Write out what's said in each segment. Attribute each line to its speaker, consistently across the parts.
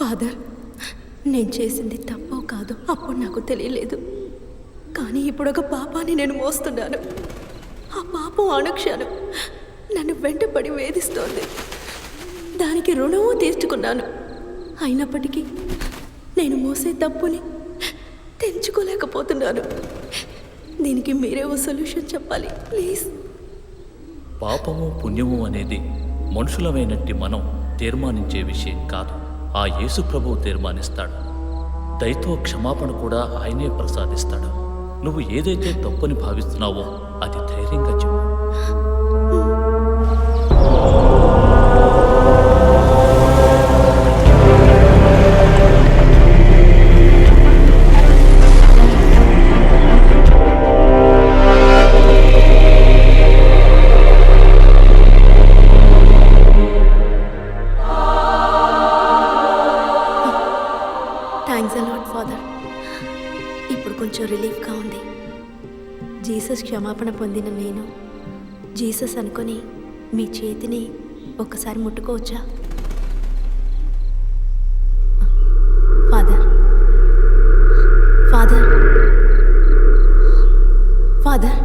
Speaker 1: Father, నేను చేసింది తప్పో కాదో అప్పుడు నాకు తెలియలేదు. కానీ ఇప్పుడు ఒక పాపాన్ని నేను మోస్తున్నాను. ఆ పాపం అనుక్షణం నన్ను వెంటపడి వేధిస్తోంది. దానికి రుణమూ తీర్చుకున్నాను. అయినప్పటికీ నేను మోసే తప్పుని తెంచుకోలేకపోతున్నాను. దీనికి మీరే ఓ సొల్యూషన్ చెప్పాలి ప్లీజ్.
Speaker 2: పాపము పుణ్యము అనేది మనుషులమైనట్టి మనం తీర్మానించే విషయం కాదు. ఆ యేసు ప్రభువు తీర్మానిస్తాడు. దయతో క్షమాపణ కూడా ఆయనే ప్రసాదిస్తాడు. నువ్వు ఏదైతే తప్పని భావిస్తున్నావో అది ధైర్యంగా చెప్పు.
Speaker 1: Thanks a lot father. ఇప్పుడు కొంచెం రిలీఫ్గా ఉంది. జీసస్ క్షమాపణ పొందిన నేను జీసస్ అనుకొని మీ చేతిని ఒక్కసారి ముట్టుకోవచ్చా? Father, father, father.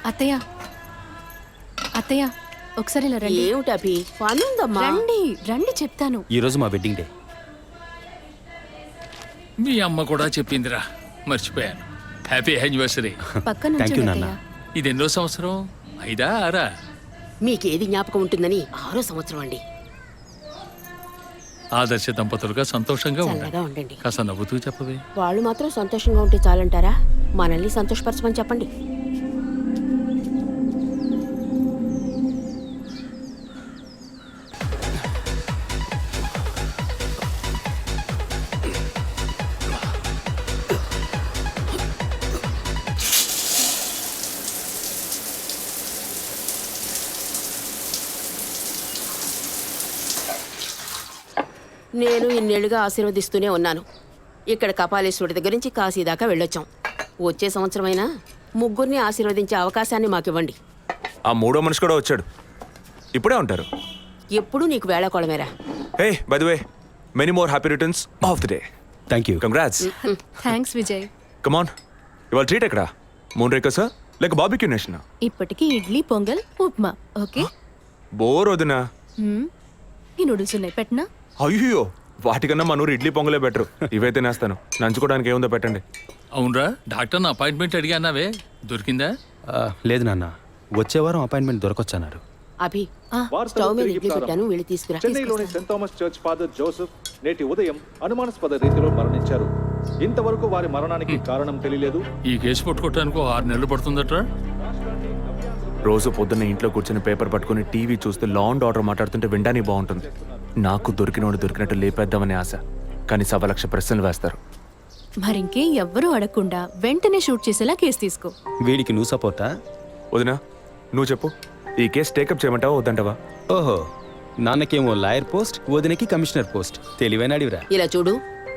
Speaker 3: అత్తయ్య, అత్తయ్య, ఒకసారి ఇలా రండి.
Speaker 4: ఏమిటి అభి, పనుందమ్మా.
Speaker 3: రండి రండి, చెప్తాను.
Speaker 5: ఈరోజు మా వెడ్డింగ్ డే.
Speaker 2: మీ అమ్మ కూడా చెప్పిందిరా, మర్చిపోయాను. Happy anniversary.
Speaker 3: పక్కన
Speaker 5: థ్యాంక్ యూ
Speaker 3: ఉంచండి
Speaker 5: నాన్న.
Speaker 3: అత్తయ్య.
Speaker 2: ఇది ఎన్నో సంవత్సరం? 5ఆ 6ఆ?
Speaker 4: మీకేది జ్ఞాపకం ఉంటుందని 6వ సంవత్సరం అండి.
Speaker 2: ఆదర్శ దంపతులుగా సంతోషంగా
Speaker 4: చల్లగా
Speaker 2: ఉండండి.
Speaker 4: ఉండండి.
Speaker 2: కాస్త నవ్వుతూ చెప్పవే.
Speaker 4: వాళ్ళు మాత్రం సంతోషంగా ఉంటే చాలంటారా? మనల్ని సంతోషపరచమని చెప్పండి. నేను ఇన్నేళ్లుగా ఆశీర్వదిస్తూనే ఉన్నాను. ఇక్కడ కపాలేశ్వరుడి దగ్గర నుంచి కాశీ దాకా వెళ్ళొచ్చాం. వచ్చే సంవత్సరమైనా ముగ్గురిని ఆశీర్వదించే అవకాశాన్ని మాకివ్వండి.
Speaker 6: ఆ మూడో మనిషి కూడా వచ్చాడు. ఇప్పుడే ఉంటారు.
Speaker 4: ఎప్పుడూ నీకు వేళాకోళమేరా.
Speaker 6: Hey by the way, many more happy returns of the day.
Speaker 5: Thank you.
Speaker 6: Congrats.
Speaker 3: Thanks Vijay.
Speaker 6: Come on, ఇవాళ ట్రీట్ ఎక్కడ? మూన్ రేకర్సా లేక బాబిక్యూ నేషనా?
Speaker 3: ఇప్పటికి ఇడ్లీ, పొంగల్, ఉప్మా. ఓకే.
Speaker 6: బోర్ వదినా.
Speaker 3: ఈ నూడిల్స్ ఉన్నాయి, పెట్టనా?
Speaker 6: అయ్యో, వాటికన్నా మనూరు ఇడ్లీ పొంగలే బెటర్. ఇవైతే నేస్తాను. నంచుకోవడానికి ఏముందో పెట్టండి.
Speaker 2: అవునరా, డాక్టర్ని అపాయింట్మెంట్ అడిగానావే, దొరికిందా?
Speaker 5: లేదు నాన్న, వచ్చే వారం అపాయింట్మెంట్ దొరకొచ్చన్నారు.
Speaker 4: అభి, స్టవ్ మీద ఇడ్లీ పెట్టాను, వెళ్ళి తీసుకురా.
Speaker 7: చెన్నైలోని Saint Thomas church father Joseph నేటి ఉదయం అనుమానాస్పద రీతిలో మరణించారు. ఇంతవరకు వారి మరణానికి కారణం తెలియలేదు.
Speaker 2: ఈ కేసు పట్టుకోవటానికి 6 నెలలు పడుతుందట్రా.
Speaker 6: రోజు పొద్దున్న ఇంట్లో కూర్చొని పేపర్ పట్టుకుని టీవీ చూస్తే లా అండ్ ఆర్డర్ మాట్లాడుతుంటే వినడానికి బాగుంటుంది. నాకు దొరికినోడు దొరికినట్టు లేపేద్దామని ఆశ. కానీ 1,00,000 ప్రశ్నలు వేస్తారు.
Speaker 3: మరింకే ఎవ్వరూ అడగకుండా వెంటనే షూట్ చేసేలా కేసు తీసుకో.
Speaker 5: వీడికి నువ్వు సపోర్టా?
Speaker 6: వదినా, నువ్వు చెప్పు, ఈ కేసు టేకప్ చేయమంటావా వద్దంటావా?
Speaker 5: ఓహో, నాన్నకేమో లాయర్ పోస్ట్, వదినకి కమిషనర్ పోస్ట్. తెలివైన అడివిరా.
Speaker 4: ఇలా చూడు,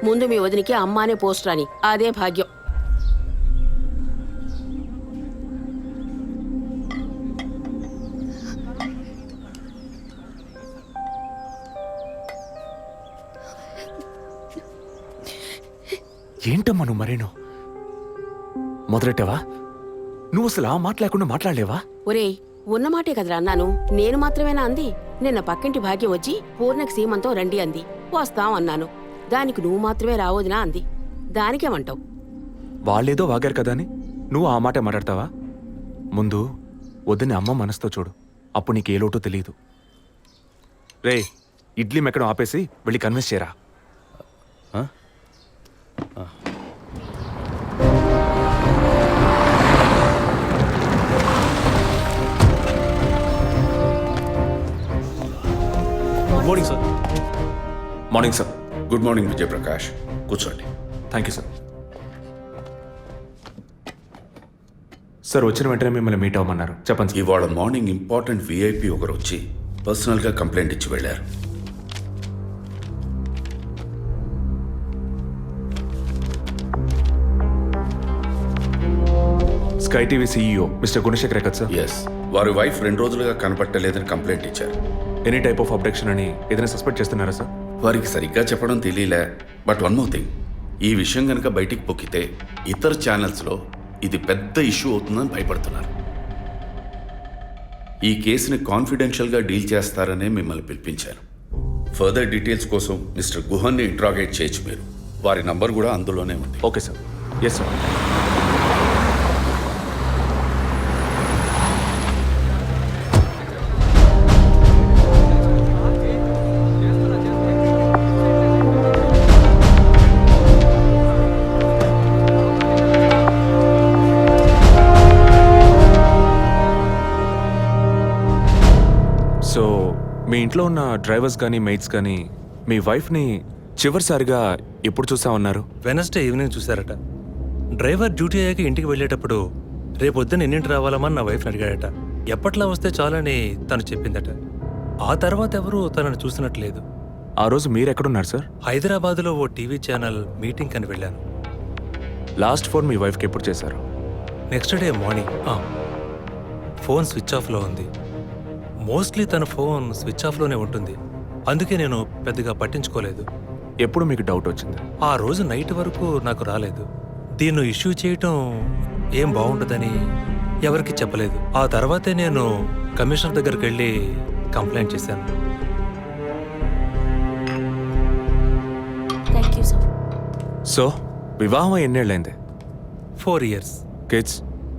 Speaker 4: ముందు మీ వదినికి అమ్మ అనే పోస్ట్ రాని, అదే భాగ్యం.
Speaker 6: ఏంటమ్మా నువ్వు మరేను మొదలెట్టావా? నువ్వు అసలు ఆ మాట లేకుండా మాట్లాడలేవా?
Speaker 4: ఒరేయ్ ఉన్నమాటే కదరా అన్నాను. నేను మాత్రమేనా అంది? నిన్న పక్కింటి భాగ్యం వచ్చి పూర్ణకి సీమంతం రండి అంది. వస్తాం అన్నాను. దానికి నువ్వు మాత్రమే రావోదినా అంది. దానికేమంటావు?
Speaker 6: వాళ్ళేదో వాగారు కదా అని నువ్వు ఆ మాట మాట్లాడతావా? ముందు వద్దని అమ్మ మనసుతో చూడు, అప్పుడు నీకు ఏ లోటో తెలియదు. రే, ఇడ్లీ మెక్కడం ఆపేసి వెళ్ళి కన్విన్స్ చేయరా.
Speaker 8: Morning sir.
Speaker 6: Morning sir.
Speaker 9: Good morning Vijayaprakash, కూర్చోండి.
Speaker 6: Thank you sir. సార్ వచ్చిన వెంటనే మిమ్మల్ని మీట్ అవ్వమన్నారు. చెప్పండి సార్.
Speaker 9: ఇవాళ మార్నింగ్ ఇంపార్టెంట్ విఐపి ఒకరు వచ్చి పర్సనల్గా కంప్లైంట్ ఇచ్చి వెళ్ళారు.
Speaker 6: Sky TV CEO mister Gunasekhar కదా సార్?
Speaker 9: ఎస్, వారి వైఫ్ 2 రోజులుగా కనపట్టలేదని కంప్లైంట్ ఇచ్చారు.
Speaker 6: ఎనీ టైప్ ఆఫ్ అబ్డక్షన్ అని ఏదైనా సస్పెక్ట్ చేస్తున్నారా సార్?
Speaker 9: వారికి సరిగ్గా చెప్పడం తెలియలే. బట్ వన్ మోర్ థింగ్, ఈ విషయం కనుక బయటికి పొక్కితే ఇతర ఛానల్స్లో ఇది పెద్ద ఇష్యూ అవుతుందని భయపడుతున్నారు. ఈ కేసుని కాన్ఫిడెన్షియల్గా డీల్ చేస్తారనే మిమ్మల్ని పిలిపించారు. ఫర్దర్ డీటెయిల్స్ కోసం మిస్టర్ గుహన్ని ఇంట్రాగేట్ చేయొచ్చు మీరు. వారి నంబర్ కూడా అందులోనే ఉంది.
Speaker 6: Okay sir. Yes sir. So మీ ఇంట్లో ఉన్న డ్రైవర్స్ కానీ మెయిట్స్ కానీ మీ వైఫ్ని చివరిసారిగా ఎప్పుడు చూసామన్నారు?
Speaker 8: వెనస్డే ఈవినింగ్ చూశారట. డ్రైవర్ డ్యూటీ అయ్యాక ఇంటికి వెళ్ళేటప్పుడు రేపొద్దున ఎన్నింటి రావాలమని నా వైఫ్ని అడిగాడట. ఎప్పట్లా వస్తే చాలని తను చెప్పిందట. ఆ తర్వాత ఎవరూ తనను చూసినట్లేదు.
Speaker 6: ఆ రోజు మీరు ఎక్కడున్నారు సార్?
Speaker 8: హైదరాబాద్లో ఓ టీవీ ఛానల్ మీటింగ్ అని వెళ్ళాను.
Speaker 6: లాస్ట్ ఫోన్ మీ వైఫ్కి ఎప్పుడు చేశారు?
Speaker 8: Next day morning. Phone switch ఆఫ్లో ఉంది. మోస్ట్లీ తన ఫోన్ స్విచ్ ఆఫ్లోనే ఉంటుంది. అందుకే నేను పెద్దగా పట్టించుకోలేదు.
Speaker 6: ఎప్పుడు మీకు డౌట్ వచ్చింది?
Speaker 8: ఆ రోజు నైట్ వరకు నాకు రాలేదు. దీన్ని ఇష్యూ చేయటం ఏం బాగుంటుందని ఎవరికి చెప్పలేదు. ఆ తర్వాతే నేను కమిషనర్ దగ్గరికి వెళ్ళి కంప్లైంట్ చేశాను.
Speaker 6: సో వివాహం ఎన్నేళ్ళైంది?
Speaker 8: 4 years.
Speaker 6: కిడ్స్?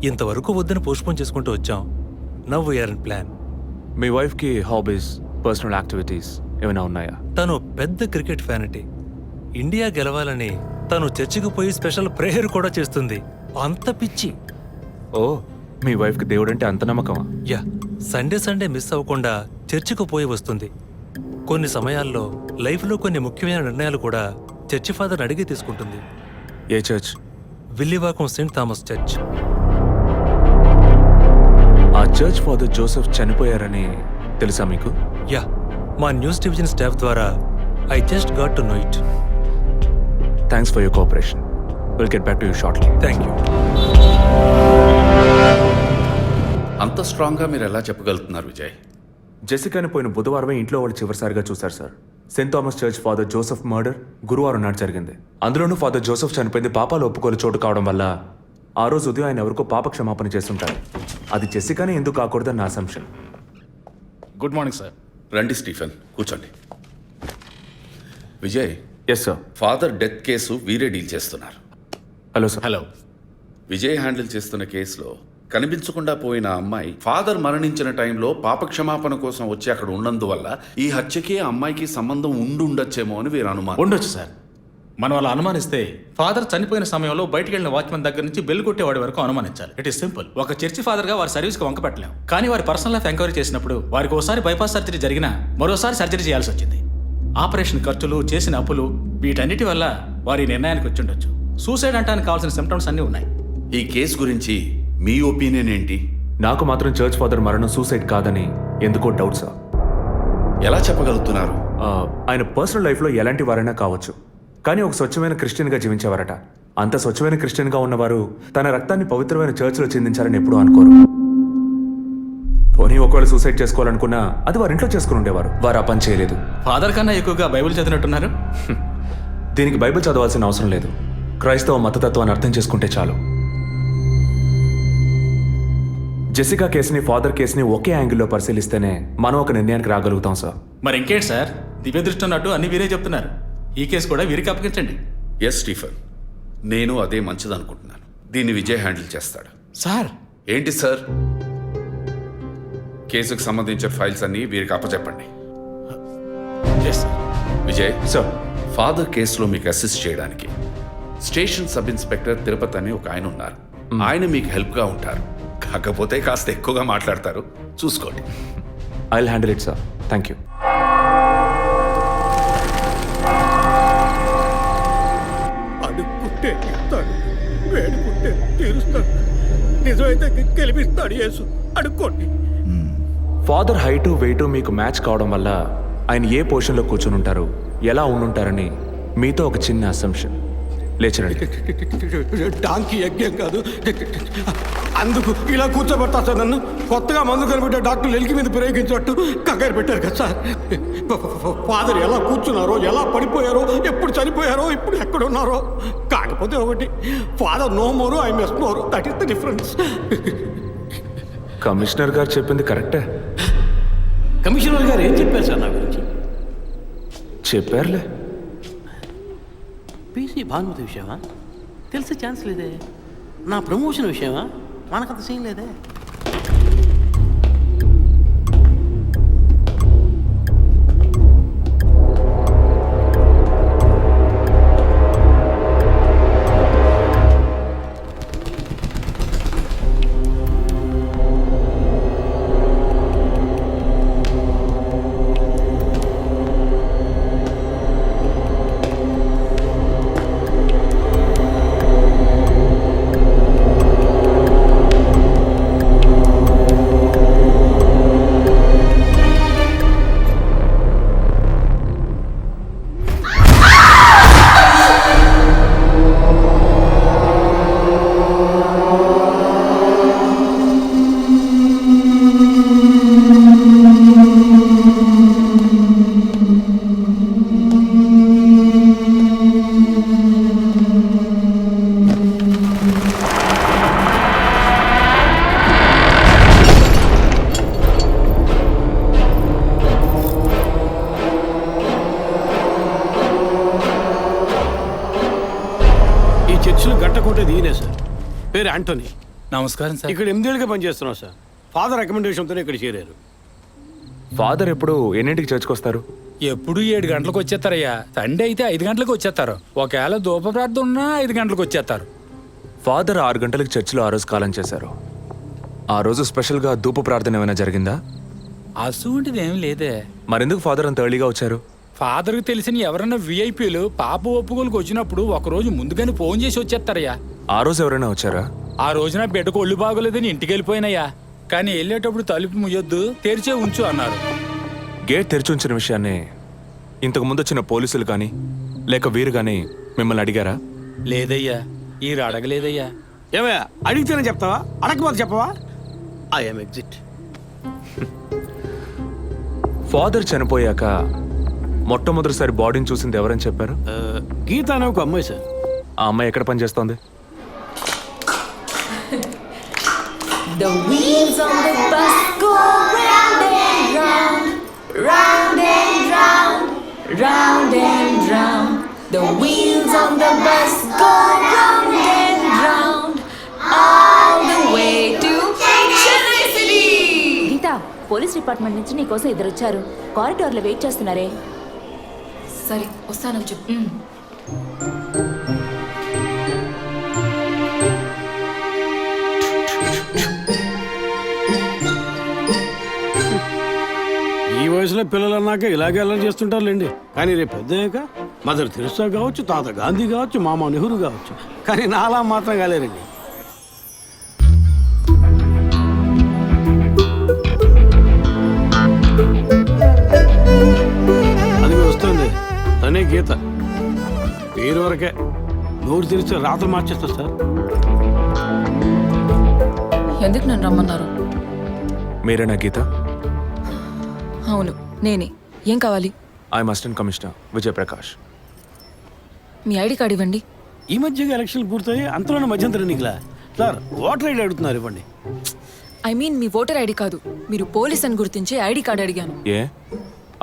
Speaker 8: ఇంతవరకు వద్దని పోస్ట్పోన్ చేసుకుంటూ వచ్చాం. Now we're in plan.
Speaker 6: మీ వైఫ్కి హాబీస్, పర్సనల్ యాక్టివిటీస్ ఏమైనా ఉన్నాయా?
Speaker 8: తను పెద్ద క్రికెట్ ఫ్యానిటీ. ఇండియా గెలవాలని తను చర్చికి పోయి స్పెషల్ ప్రేయర్ కూడా చేస్తుంది. అంత పిచ్చి.
Speaker 6: ఓ, మీ వైఫ్కి దేవుడు అంటే అంత నమ్మకమా?
Speaker 8: యా, సండే మిస్ అవ్వకుండా చర్చికి పోయి వస్తుంది. కొన్ని సమయాల్లో లైఫ్లో కొన్ని ముఖ్యమైన నిర్ణయాలు కూడా చర్చి ఫాదర్ని అడిగి తీసుకుంటుంది.
Speaker 6: ఏ church?
Speaker 8: Villivakkam saint Thomas church.
Speaker 6: ఆ చర్చ్ ఫాదర్ జోసెఫ్ చనిపోయారని తెలుసా మీకు?
Speaker 8: యా, మా న్యూస్ డివిజన్ స్టాఫ్ ద్వారా I just got to know it.
Speaker 6: Thanks for your cooperation. Will get back to you shortly.
Speaker 8: Thank you.
Speaker 9: అంత స్ట్రాంగ్గా మీరు ఎలా చెప్పగలుగుతున్నారు విజయ్?
Speaker 6: జెసికాని పోయిన బుధవారమే ఇంట్లో వాళ్ళు చివరిసారిగా చూశారు sir. Saint Thomas church father Joseph murder గురువారం నాడు జరిగింది. అందులోనూ ఫాదర్ జోసెఫ్ చనిపోయింది పాపాలు ఒప్పుకోలు చోటు కావడం వల్ల ఆ రోజు ఉదయం ఆయన ఎవరికో పాప క్షమాపణ చేస్తుంటారు. అది జెసికానే ఎందుకు కాకూడదని నా అసంప్షన్.
Speaker 10: Good morning sir.
Speaker 9: రండి స్టీఫెన్, కూర్చోండి. Vijay,
Speaker 6: yes sir.
Speaker 9: Father death case వీరే డీల్ చేస్తున్నారు.
Speaker 6: Hello sir.
Speaker 10: Hello.
Speaker 9: Vijay handle చేస్తున్న కేసులో కనిపించకుండా పోయిన అమ్మాయి ఫాదర్ మరణించిన టైంలో పాప క్షమాపణ కోసం వచ్చి అక్కడ ఉన్నందువల్ల ఈ హత్యకి ఆ అమ్మాయికి సంబంధం ఉండొచ్చేమో అని వీరు అనుమానం.
Speaker 10: ఉండొచ్చు సార్. మనం అలా అనుమానిస్తే ఫాదర్ చనిపోయిన సమయంలో బయటికి వెళ్ళిన వాచ్మెన్ దగ్గర నుంచి బెల్ కొట్టేవాడి వరకు అనుమానించాలి. It is simple. ఒక చర్చి ఫాదర్గా వారి సర్వీస్కి వంక పెట్టలేం. కానీ వారి పర్సనల్ లైఫ్ ఎంక్వైరీ చేసినప్పుడు వారికి ఒకసారి బైపాస్ సర్జరీ జరిగినా మరోసారి సర్జరీ చేయాల్సి వచ్చింది. ఆపరేషన్ ఖర్చులు, చేసిన అప్పులు, వీటన్నిటి వల్ల వారి నిర్ణయానికి వచ్చి ఉండొచ్చు. సూసైడ్ అంటానికి కావాల్సిన సిమ్టమ్స్ అన్నీ ఉన్నాయి.
Speaker 9: ఈ కేసు గురించి మీ ఒపీనియన్ ఏంటి?
Speaker 6: నాకు మాత్రం చర్చ్ ఫాదర్ మరణం సూసైడ్ కాదని ఎందుకో డౌట్ సార్.
Speaker 9: ఎలా చెప్పగలుగుతున్నారు?
Speaker 6: ఆయన పర్సనల్ లైఫ్లో ఎలాంటి వారైనా కావచ్చు, కానీ ఒక స్వచ్ఛమైన క్రిస్టియన్గా జీవించేవారట. అంత స్వచ్ఛమైన క్రిస్టియన్గా ఉన్నవారు తన రక్తాన్ని పవిత్రమైన చర్చ్లో చిందించాలని ఎప్పుడూ అనుకోరు. పోనీ ఒకవేళ సూసైడ్ చేసుకోవాలనుకున్నా అది వారి ఇంట్లో చేసుకుని ఉండేవారు. వారు ఆ పని చేయలేదు.
Speaker 10: ఫాదర్ కన్నా ఎక్కువగా బైబిల్ చదివినట్టున్నారు.
Speaker 6: దీనికి బైబిల్ చదవాల్సిన అవసరం లేదు. క్రైస్తవ మతతత్వాన్ని అర్థం చేసుకుంటే చాలు. జెసికా కేసుని ఫాదర్ కేసుని ఒకే యాంగిల్లో పరిశీలిస్తేనే మనం ఒక నిర్ణయానికి రాగలుగుతాం సార్.
Speaker 10: మరి ఇంకేంటి సార్, దివ్య దృష్టి ఉన్నట్టు అన్ని వీరే చెప్తున్నారు. ఈ కేసు కూడా వీరికి అప్పగించండి.
Speaker 9: ఎస్ స్టీఫెన్, నేను అదే మంచిదనుకుంటున్నాను. దీన్ని విజయ్ హ్యాండిల్ చేస్తాడు.
Speaker 10: సార్
Speaker 9: ఏంటి సార్? కేసుకు సంబంధించిన ఫైల్స్ అన్ని వీరికి అప్పచెప్పండి.
Speaker 10: Yes sir.
Speaker 9: Vijay,
Speaker 6: sir,
Speaker 9: father కేసులో మీకు అసిస్ట్ చేయడానికి స్టేషన్ సబ్ ఇన్స్పెక్టర్ తిరుపతి అని ఒక ఆయన ఉన్నారు. ఆయన మీకు హెల్ప్గా ఉంటారు. కాకపోతే కాస్త ఎక్కువగా మాట్లాడతారు, చూసుకోండి.
Speaker 6: I will handle it sir. Thank you.
Speaker 11: అడుక్కుంటే ఇస్తాడు, వేడుకుంటే తీరుస్తాడు. నిజమైతే గెలిపిస్తాడు యేసు. అడుక్కోండి.
Speaker 6: ఫాదర్ హైటు వెయిటు మీకు మ్యాచ్ కావడం వల్ల ఆయన ఏ పొజిషన్లో కూర్చుని ఉంటారు, ఎలా ఉండుంటారని మీతో ఒక చిన్న అసంప్షన్. లేచరండి.
Speaker 11: డాంకీ యజ్ఞం కాదు, అందుకు ఇలా కూర్చోబెడతా సార్. నన్ను కొత్తగా మందు కనిపెట్టే డాక్టర్లు ఎలికి మీద ప్రయోగించినట్టు కంగారు పెట్టారు కదా సార్. ఫాదర్ ఎలా కూర్చున్నారో, ఎలా పడిపోయారో, ఎప్పుడు చనిపోయారో, ఇప్పుడు ఎక్కడున్నారో. కాకపోతే ఒకటి, father no more, I mess more. That is the difference.
Speaker 6: Commissioner గారు చెప్పింది కరెక్టే.
Speaker 11: కమిషనర్ గారు ఏం చెప్పారు సార్ నా గురించి?
Speaker 6: చెప్పారులే.
Speaker 11: పీసీ భానుమతి విషయమా? తెలిసే ఛాన్స్ లేదే. నా ప్రమోషన్ విషయమా? మనకంత సీన్ లేదే. పేరు యాంటోనీ.
Speaker 10: నమస్కారం సార్.
Speaker 11: ఇక్కడ 8 ఏళ్ళుగా పనిచేస్తున్నాం సార్. ఫాదర్ రికమెండేషన్తోనే ఇక్కడ చేరారు.
Speaker 6: ఫాదర్ ఎప్పుడు ఎన్నింటికి చర్చ్కి వస్తారు?
Speaker 12: ఎప్పుడు 7 గంటలకు వచ్చేస్తారయ్యా. సండే అయితే 5 గంటలకు వచ్చేస్తారు. ఒకవేళ ధూప ప్రార్థన ఉన్నా 5 గంటలకు వచ్చేస్తారు.
Speaker 6: ఫాదర్ 6 గంటలకు చర్చిలో ఆ రోజు కాలం చేశారు. ఆ రోజు స్పెషల్గా ధూప ప్రార్థన ఏమైనా జరిగిందా?
Speaker 12: అసువంటిది ఏం లేదే.
Speaker 6: మరెందుకు ఫాదర్ అంత ఎర్లీగా వచ్చారు?
Speaker 12: ఫాదర్కి తెలిసిన ఎవరన్నా విఐపీలు పాప ఒప్పుకోలకు వచ్చినప్పుడు ఒకరోజు ముందుగానే ఫోన్ చేసి వచ్చేస్తారయ్యా.
Speaker 6: ఆ రోజు ఎవరైనా వచ్చారా?
Speaker 12: ఆ రోజున బిడ్డకు ఒళ్ళు బాగోలేదని ఇంటికి వెళ్ళిపోయినయ్యా. కానీ వెళ్ళేటప్పుడు తలుపు ముయ్యొద్దు, తెరిచే ఉంచు అన్నారు.
Speaker 6: గేట్ తెరిచి ఉంచిన విషయాన్ని ఇంతకు ముందు వచ్చిన పోలీసులు కానీ లేక వీరు కానీ మిమ్మల్ని అడిగారా?
Speaker 12: లేదయ్యా, ఈ అడగలేదయ్యా.
Speaker 11: ఏమయ్యా, అడిగితేనే చెప్తావా, అడగకపోతే చెప్పవా? I'm exit.
Speaker 6: ఫాదర్ చనిపోయాక మొట్టమొదటిసారి బాడీని చూసింది ఎవరని చెప్పారు?
Speaker 11: గీత అనే ఒక అమ్మాయి సార్.
Speaker 6: ఆ అమ్మాయి ఎక్కడ పనిచేస్తోంది?
Speaker 1: The wheels on the bus go round and round, round and round, round and round. The wheels on the bus go round and round, all the way to Chennai City.
Speaker 3: Geetha, police department నుంచి నీకోసం ఇద్దరు వచ్చారు. కారిడార్లో wait చేస్తున్నారే.
Speaker 1: సరే, వస్తానని చెప్పు.
Speaker 11: ఈ వయసులో పిల్లలు అన్నాక ఇలాగే అల్లరి చేస్తుంటారులేండి. కానీ రేపు పెద్దయ్యాక మదర్ తెరిసా కావచ్చు, తాత గాంధీ కావచ్చు, మామ నెహ్రూ కావచ్చు. కానీ నాలా మాత్రం కాలేరండి. అది వస్తుంది, తనే గీత. పేరు వరకే, నోరు తెరిస్తే రాత్రి మార్చేస్తా సార్.
Speaker 1: ఎందుకు నన్ను రమ్మన్నారు?
Speaker 6: మీరేనా గీత?
Speaker 1: అవును, నేనే. ఏం కావాలి?
Speaker 6: I'm assistant commissioner Vijay Prakash.
Speaker 1: Me ID card ఇవ్వండి.
Speaker 11: ఈ మధ్యగా ఎలక్షన్లు పూర్తయి అంతలోనే మధ్యంతరం ఎన్నికలా సార్? ఓటర్ ఐడి అడుగుతున్నారు, ఇవ్వండి.
Speaker 1: I mean me voter ID కాదు, మీరు పోలీస్ అని గుర్తించే ఐడి కార్డ్ అడిగాను.
Speaker 6: ఏ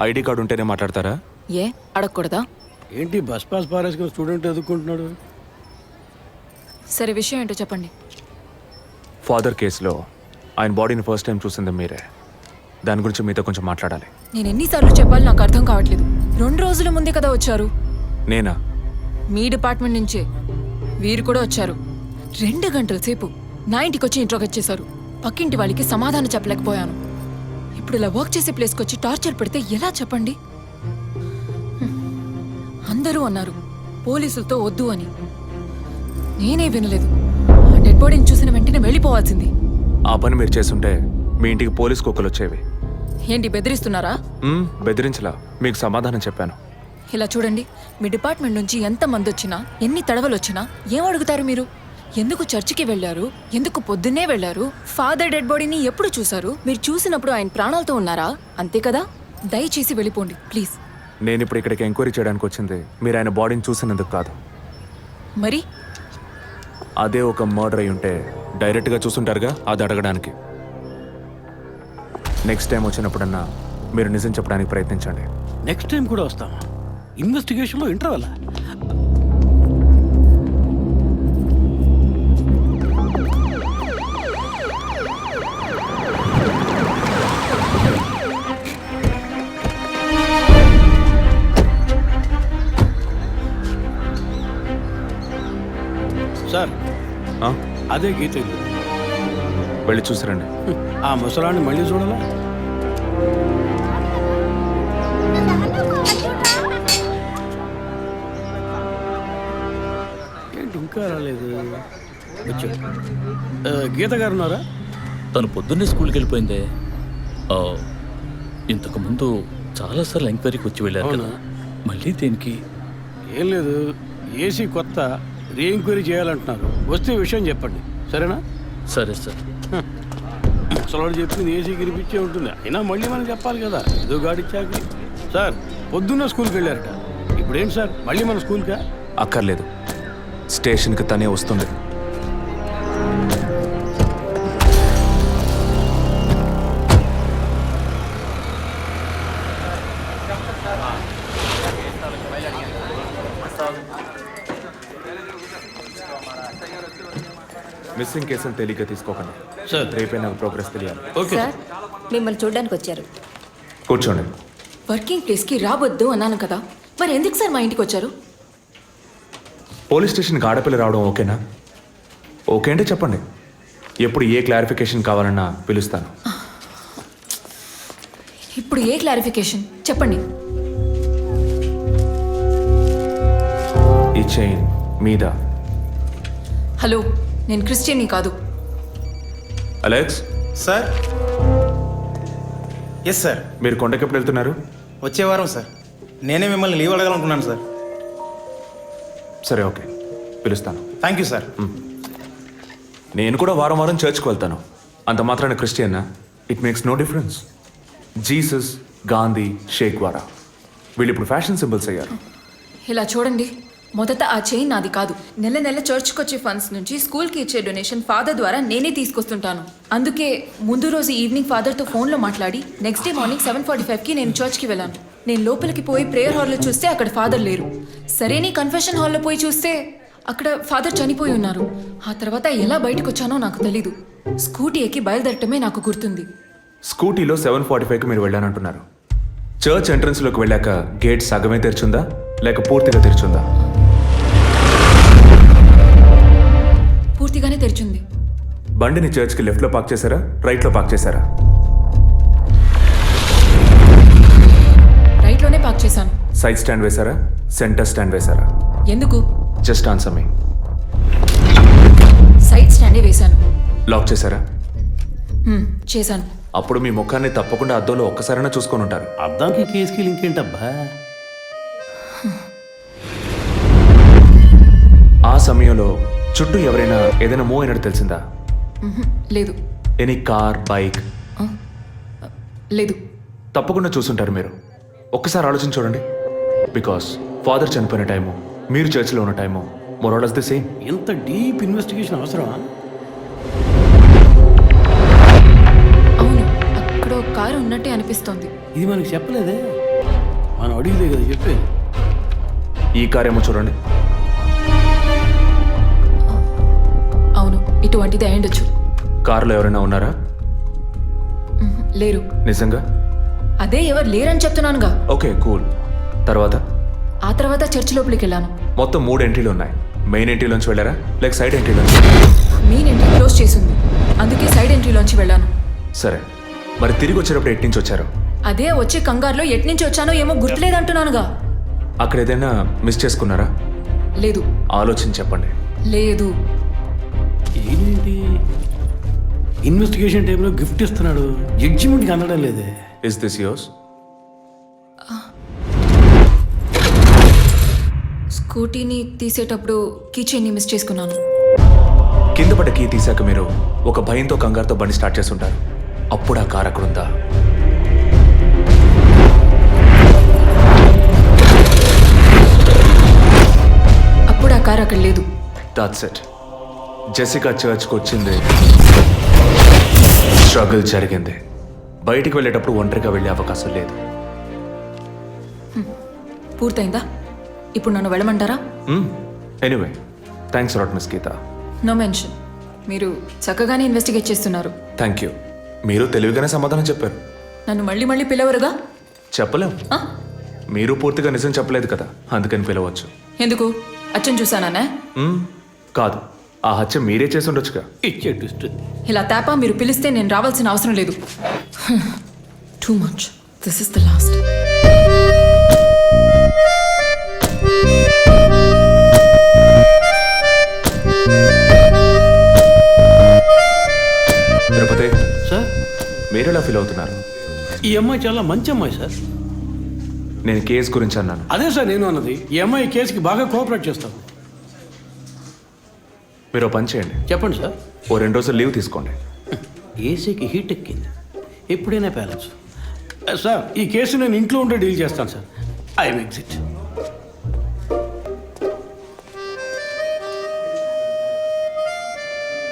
Speaker 6: ఐడి కార్డు ఉంటేనే మాట్లాడతారా?
Speaker 1: ఏ అడగకూడదా?
Speaker 11: ఏంటి బస్ పాస్ పారేసుకుని స్టూడెంట్ ఎదుర్కొంటున్నాడు?
Speaker 1: సరే, విషయం ఏంటో చెప్పండి.
Speaker 6: ఫాదర్ కేసులో ఆయన బాడీని ఫస్ట్ టైం చూసింది మీరే. దాని గురించి మీతో కొంచెం మాట్లాడాలి.
Speaker 1: నేను ఎన్నిసార్లు చెప్పాలి నాకు అర్థం కావట్లేదు. 2 రోజుల ముందే కదా వచ్చారు.
Speaker 6: నేనా?
Speaker 1: మీ డిపార్ట్మెంట్ నుంచే వీరు కూడా వచ్చారు. 2 గంటల సేపు నా ఇంటికి వచ్చి ఇంట్రోగేట్ చేశారు. పక్కింటి వాళ్ళకి సమాధానం చెప్పలేకపోయాను. ఇప్పుడు ఇలా వర్క్ చేసే ప్లేస్కి వచ్చి టార్చర్ పెడితే ఎలా చెప్పండి? అందరూ అన్నారు పోలీసులతో వద్దు అని. నేనే వినలేదు. ఆ డెడ్ బాడీని చూసిన వెంటనే వెళ్ళిపోవాల్సింది.
Speaker 6: ఆ పని మీరు చేస్తుంటే మీ ఇంటికి పోలీస్ కుక్కలు వచ్చేవి.
Speaker 1: ఏంటి బెదిరిస్తున్నారా?
Speaker 6: బెదిరించలా, మీకు సమాధానం చెప్పాను.
Speaker 1: ఇలా చూడండి, మీ డిపార్ట్మెంట్ నుంచి ఎంతమంది వచ్చినా, ఎన్ని తడవలు వచ్చినా ఏం అడుగుతారు మీరు? ఎందుకు చర్చికి వెళ్ళారు? ఎందుకు పొద్దున్నే వెళ్ళారు? ఫాదర్ డెడ్ బాడీని ఎప్పుడు చూశారు? మీరు చూసినప్పుడు ఆయన ప్రాణాలతో ఉన్నారా? అంతే కదా? దయచేసి వెళ్ళిపోండి ప్లీజ్.
Speaker 6: నేను ఇప్పుడు ఇక్కడికి ఎంక్వైరీ చేయడానికి వచ్చింది మీరు ఆయన బాడీని చూసినందుకు కాదు.
Speaker 1: మరి
Speaker 6: అదే ఒక మర్డర్ అయి ఉంటే డైరెక్ట్గా చూసుంటారుగా, అది అడగడానికి. నెక్స్ట్ టైం వచ్చినప్పుడన్నా మీరు నిజం చెప్పడానికి ప్రయత్నించండి.
Speaker 11: నెక్స్ట్ టైం కూడా వస్తామా? ఇన్వెస్టిగేషన్లో ఇంటర్వల్. సార్, అదే గీత ఇల్లు.
Speaker 6: వెళ్ళి చూసిరండి.
Speaker 11: ఆ ముసలాన్ని మళ్ళీ చూడాలా? ఏంటి ఇంకా రాలేదు? వచ్చాడు. గీత గారు ఉన్నారా?
Speaker 2: తను పొద్దున్నే స్కూల్కి వెళ్ళిపోయిందే. ఇంతకుముందు చాలాసార్లు ఎంక్వైరీకి వచ్చి వెళ్ళారు కదా, మళ్ళీ దేనికి?
Speaker 11: ఏం లేదు, ఏసీ కొత్త రీ ఎంక్వైరీ చేయాలంటున్నారు. వస్తే విషయం చెప్పండి, సరేనా?
Speaker 2: సరే సార్.
Speaker 11: ముసలాడు చెప్పింది ఏసీ గిరిపించే ఉంటుంది. అయినా మళ్ళీ మనం చెప్పాలి కదా, ఏదో గాడిచ్చాక. సార్, పొద్దున్న స్కూల్కి వెళ్ళారట. ఇప్పుడేం సార్, మళ్ళీ మన స్కూల్కా?
Speaker 6: అక్కర్లేదు, స్టేషన్కి తనే వస్తుంది. మిస్సింగ్ కేసులు తేలిగ్గా తీసుకోకండి
Speaker 11: సార్.
Speaker 6: రేపే నాకు ప్రోగ్రెస్ తెలియాలి.
Speaker 11: ఓకే
Speaker 3: సార్, మిమ్మల్ని చూడడానికి వచ్చారు.
Speaker 6: కూర్చోండి.
Speaker 1: వర్కింగ్ ప్లేస్కి రావద్దు అన్నాను కదా, మరి ఎందుకు సార్ మా ఇంటికి వచ్చారు?
Speaker 6: పోలీస్ స్టేషన్కి ఆడపిల్ల రావడం ఓకేనా? ఓకే అంటే చెప్పండి, ఎప్పుడు ఏ క్లారిఫికేషన్ కావాలన్నా పిలుస్తాను.
Speaker 1: ఇప్పుడు ఏ క్లారిఫికేషన్ చెప్పండి.
Speaker 6: ఈ చైన్ మీద.
Speaker 1: హలో, నేను క్రిస్టియన్ని కాదు.
Speaker 6: అలెక్స్.
Speaker 10: సార్. Yes sir.
Speaker 6: మీరు కొండకి ఎప్పుడు వెళ్తున్నారు?
Speaker 10: వచ్చే వారం సార్. నేనే మిమ్మల్ని లీవ్ అడగాలనుకున్నాను సార్.
Speaker 6: సరే, ఓకే, పిలుస్తాను.
Speaker 10: Thank you sir.
Speaker 6: నేను కూడా వారం వారం చర్చ్కి వెళ్తాను. అంత మాత్రాన క్రిస్టియన్నా? It makes no difference. Jesus, Gandhi, షేక్ వారా వీళ్ళు ఇప్పుడు ఫ్యాషన్ సింబల్స్ అయ్యారు.
Speaker 1: ఇలా చూడండి, మొదట ఆ చైన్ నాది కాదు. నెల నెల చర్చ్కి వచ్చే ఫండ్స్ నుంచి స్కూల్కి ఇచ్చే డొనేషన్ ఫాదర్ ద్వారా నేనే తీసుకొస్తుంటాను. అందుకే ముందు రోజు ఈవినింగ్ ఫాదర్తో ఫోన్లో మాట్లాడి నెక్స్ట్ డే మార్నింగ్ 7:45కి నేను చర్చ్కి వెళ్ళాను. నేను లోపలికి పోయి ప్రేయర్ హాల్లో చూస్తే అక్కడ ఫాదర్ లేరు. సరే, నీ కన్ఫెషన్ హాల్లో పోయి చూస్తే అక్కడ ఫాదర్ చనిపోయి ఉన్నారు. ఆ తర్వాత ఎలా బయటకు వచ్చానో నాకు తెలీదు. స్కూటీ ఎక్కి బయలుదేరటమే నాకు గుర్తుంది.
Speaker 6: స్కూటీలో 7:45కి మీరు వెళ్ళానంటున్నారు. చర్చ్ ఎంట్రన్స్లోకి వెళ్ళాక గేట్ సగమే తెరిచుందా లేక పూర్తిగా తెరిచుందా?
Speaker 1: పూర్తిగానే తెరిచింది.
Speaker 6: బండిని చర్చ్కి లెఫ్ట్లో పార్క్ చేశారా, రైట్లో పార్క్ చేశారా?
Speaker 1: రైట్లోనే పార్క్ చేశాను.
Speaker 6: సైడ్ స్టాండ్ వేశారా, సెంటర్ స్టాండ్ వేశారా?
Speaker 1: ఎందుకు?
Speaker 6: జస్ట్ ఆన్సర్ మీ.
Speaker 1: సైడ్ స్టాండే వేశాను.
Speaker 6: లాక్ చేశారా?
Speaker 1: చేశాను.
Speaker 6: అప్పుడు మీ ముఖాన్ని తప్పకుండా అద్దంలో ఒక్కసారైనా చూసుకొని ఉంటారు.
Speaker 11: అద్దానికి కేసుకి లింక్ ఏంటబ్బా?
Speaker 6: ఆ సమయంలో చుట్టూ ఎవరైనా ఏదైనా మూవ్ అయినట్టు తెలిసిందా?
Speaker 1: లేదు.
Speaker 6: Any car, bike?
Speaker 1: లేదు.
Speaker 6: తప్పకుండా చూసుంటారు మీరు. ఒక్కసారి ఆలోచన చూడండి. బికాస్ ఫాదర్ చనిపోయిన టైము, మీరు చర్చిలో ఉన్న time more or less the same.
Speaker 11: ఇంత డీప్ ఇన్వెస్టిగేషన్ అవసరమా?
Speaker 1: ఉన్నట్టే అనిపిస్తోంది.
Speaker 11: ఇది మనకి చెప్పలేదే, మనం అడిగితే కదా చెప్పేది.
Speaker 6: ఈ కార్ ఏమో చూడండి.
Speaker 1: అవును, ఇటువంటిది అయ్యుండొచ్చు.
Speaker 6: కారులో ఎవరైనా ఉన్నారా?
Speaker 1: లేరు.
Speaker 6: నిజంగా?
Speaker 1: అదే ఎవరు లేరని చెప్తున్నానుగా.
Speaker 6: Okay, cool. తర్వాత?
Speaker 1: ఆ తర్వాత చర్చ్ లోపలికి వెళ్ళాను.
Speaker 6: మొత్తం 3 ఎంట్రీలు ఉన్నాయి. మెయిన్ ఎంట్రీలోంచి వెళ్ళారా లేక సైడ్ ఎంట్రీలోంచి?
Speaker 1: మెయిన్ ఎంట్రీ క్లోజ్ చేసింది, అందుకే సైడ్ ఎంట్రీలోంచి వెళ్ళాను.
Speaker 6: సరే, మరి తిరిగి వచ్చేటప్పుడు ఎటు నుంచి వచ్చారు?
Speaker 1: అదే వచ్చే కంగారులో ఎట్నుంచి వచ్చానో ఏమో గుర్తులేదంటున్నానుగా.
Speaker 6: అక్కడ ఏదైనా మిస్ చేసుకున్నారా?
Speaker 1: లేదు.
Speaker 6: ఆలోచించి చెప్పండి.
Speaker 1: లేదు.
Speaker 11: ఏంటి ఇన్వెస్టిగేషన్ టైంలో గిఫ్ట్ ఇస్తున్నాడు, జడ్జిమెంట్కి అందడం లేదే.
Speaker 6: Is this yours?
Speaker 1: స్కూటీని తీసేటప్పుడు కీచైన్ని మిస్ చేసుకున్నాను.
Speaker 6: కింద పడ్డ కీ తీసాక మీరు ఒక భయంతో కంగారుతో బండి స్టార్ట్ చేస్తుంటారు. అప్పుడు ఆ కార్ అక్కడుందా?
Speaker 1: అప్పుడు ఆ కార్ అక్కడ లేదు.
Speaker 6: That's it. జెసికా చర్చ్కి వచ్చింది, స్ట్రగుల్ జరిగింది. బయటికి వెళ్ళేటప్పుడు ఒంటరిగా వెళ్ళే అవకాశం లేదు.
Speaker 1: పూర్తయిందా? ఇప్పుడు నన్ను వెళ్ళమంటారా?
Speaker 6: Anyway, thanks lot miss Geetha.
Speaker 1: No mention. మీరు చక్కగానే ఇన్వెస్టిగేట్ చేస్తున్నారు.
Speaker 6: Thank you. మీరు తెలివిగానే సమాధానం చెప్పారు.
Speaker 1: నన్ను మళ్ళీ మళ్ళీ పిలవరుగా?
Speaker 6: చెప్పలేం.
Speaker 1: ఆ?
Speaker 6: మీరు పూర్తిగా నిజం చెప్పలేదు కదా, అందుకని పిలవచ్చు.
Speaker 1: ఎందుకు? అచ్చం చూసానా?
Speaker 6: కాదు, ఆ హత్య మీరే చేసి ఉండొచ్చుగా.
Speaker 11: ఇచ్చే ట్విస్ట్.
Speaker 1: ఇలా తేపా మీరు పిలిస్తే నేను రావాల్సిన అవసరం లేదు. Too much. This is the last.
Speaker 6: Tirupati
Speaker 11: sir,
Speaker 6: మీరు ఎలా ఫీల్ అవుతున్నారు?
Speaker 11: ఈ అమ్మాయి చాలా మంచి అమ్మాయి సార్.
Speaker 6: నేను కేసు గురించి అన్నాను.
Speaker 11: అదే సార్ నేను అన్నది. ఈ అమ్మాయి కేసుకి బాగా కోఆపరేట్ చేస్తాం.
Speaker 6: మీరు ఓ పని చేయండి.
Speaker 11: చెప్పండి సార్.
Speaker 6: ఓ 2 రోజులు లీవ్ తీసుకోండి.
Speaker 11: ఏసీకి హీట్ ఎక్కింది, ఎప్పుడైనా పేలచ్చు. సార్, ఈ కేసు నేను ఇంట్లో ఉంటే డీల్ చేస్తాను సార్. I'm exit.